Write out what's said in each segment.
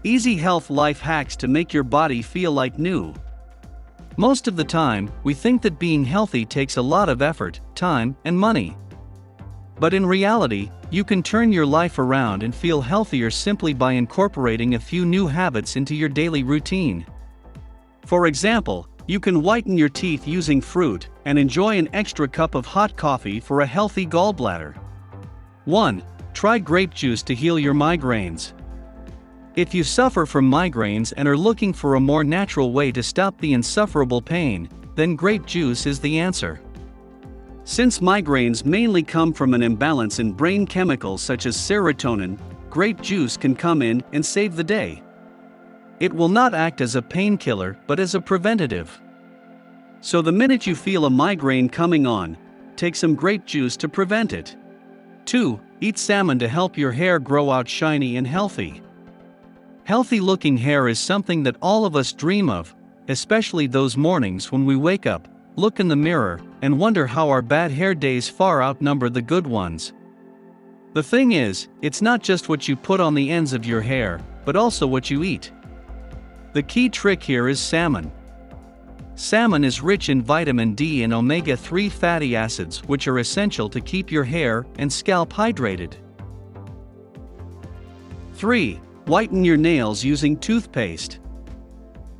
Easy health life hacks to make your body feel like new. Most of the time, we think that being healthy takes a lot of effort, time, and money. But in reality, you can turn your life around and feel healthier simply by incorporating a few new habits into your daily routine. For example, you can whiten your teeth using fruit and enjoy an extra cup of hot coffee for a healthy gallbladder. 1. Try grape juice to heal your migraines. If you suffer from migraines and are looking for a more natural way to stop the insufferable pain, then grape juice is the answer. Since migraines mainly come from an imbalance in brain chemicals such as serotonin, grape juice can come in and save the day. It will not act as a painkiller but as a preventative. So the minute you feel a migraine coming on, take some grape juice to prevent it. 2. Eat salmon to help your hair grow out shiny and healthy. Healthy-looking hair is something that all of us dream of, especially those mornings when we wake up, look in the mirror, and wonder how our bad hair days far outnumber the good ones. The thing is, it's not just what you put on the ends of your hair, but also what you eat. The key trick here is salmon. Salmon is rich in vitamin D and omega-3 fatty acids, which are essential to keep your hair and scalp hydrated. 3. Whiten your nails using toothpaste.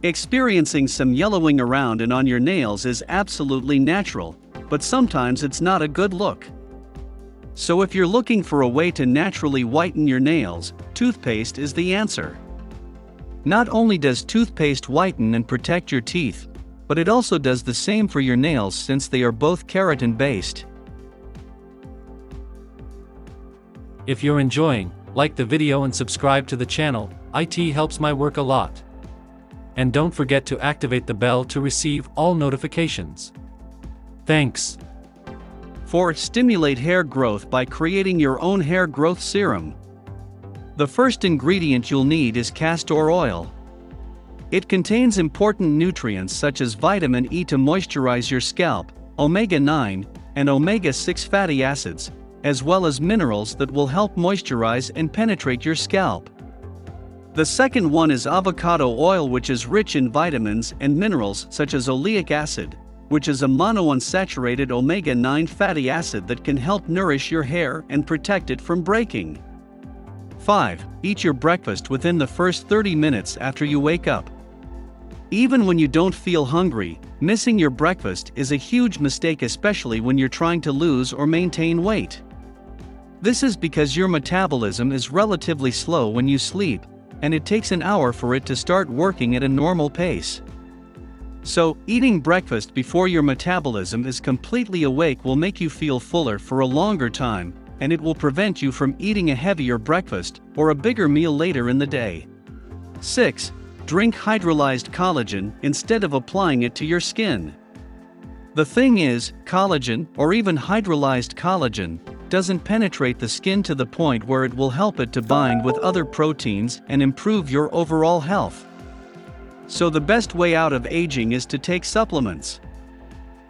Experiencing some yellowing around and on your nails is absolutely natural, but sometimes it's not a good look. So if you're looking for a way to naturally whiten your nails, toothpaste is the answer. Not only does toothpaste whiten and protect your teeth, but it also does the same for your nails since they are both keratin-based. If you're enjoying, like the video and subscribe to the channel, it helps my work a lot. And don't forget to activate the bell to receive all notifications. Thanks. 4. Stimulate hair growth by creating your own hair growth serum. The first ingredient you'll need is castor oil. It contains important nutrients such as vitamin E to moisturize your scalp, omega-9 and omega-6 fatty acids, as well as minerals that will help moisturize and penetrate your scalp. The second one is avocado oil, which is rich in vitamins and minerals such as oleic acid, which is a monounsaturated omega-9 fatty acid that can help nourish your hair and protect it from breaking. 5. Eat your breakfast within the first 30 minutes after you wake up. Even when you don't feel hungry, missing your breakfast is a huge mistake, especially when you're trying to lose or maintain weight. This is because your metabolism is relatively slow when you sleep, and it takes an hour for it to start working at a normal pace. So, eating breakfast before your metabolism is completely awake will make you feel fuller for a longer time, and it will prevent you from eating a heavier breakfast or a bigger meal later in the day. 6. Drink hydrolyzed collagen instead of applying it to your skin. The thing is, collagen, or even hydrolyzed collagen, doesn't penetrate the skin to the point where it will help it to bind with other proteins and improve your overall health. So the best way out of aging is to take supplements.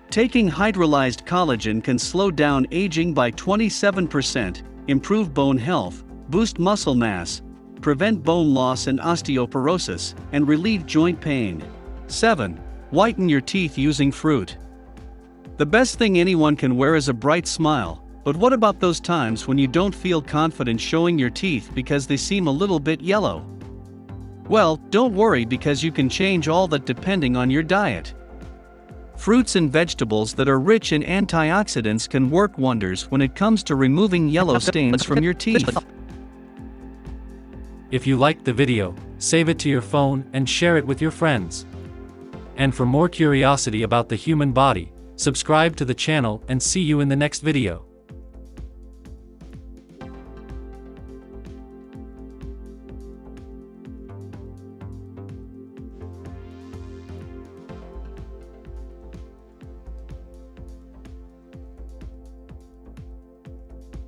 Taking hydrolyzed collagen can slow down aging by 27%, improve bone health, boost muscle mass, prevent bone loss and osteoporosis, and relieve joint pain. 7. Whiten your teeth using fruit. The best thing anyone can wear is a bright smile. But what about those times when you don't feel confident showing your teeth because they seem a little bit yellow? Well, don't worry, because you can change all that depending on your diet. Fruits and vegetables that are rich in antioxidants can work wonders when it comes to removing yellow stains from your teeth. If you liked the video, save it to your phone and share it with your friends. And for more curiosity about the human body, subscribe to the channel and see you in the next video.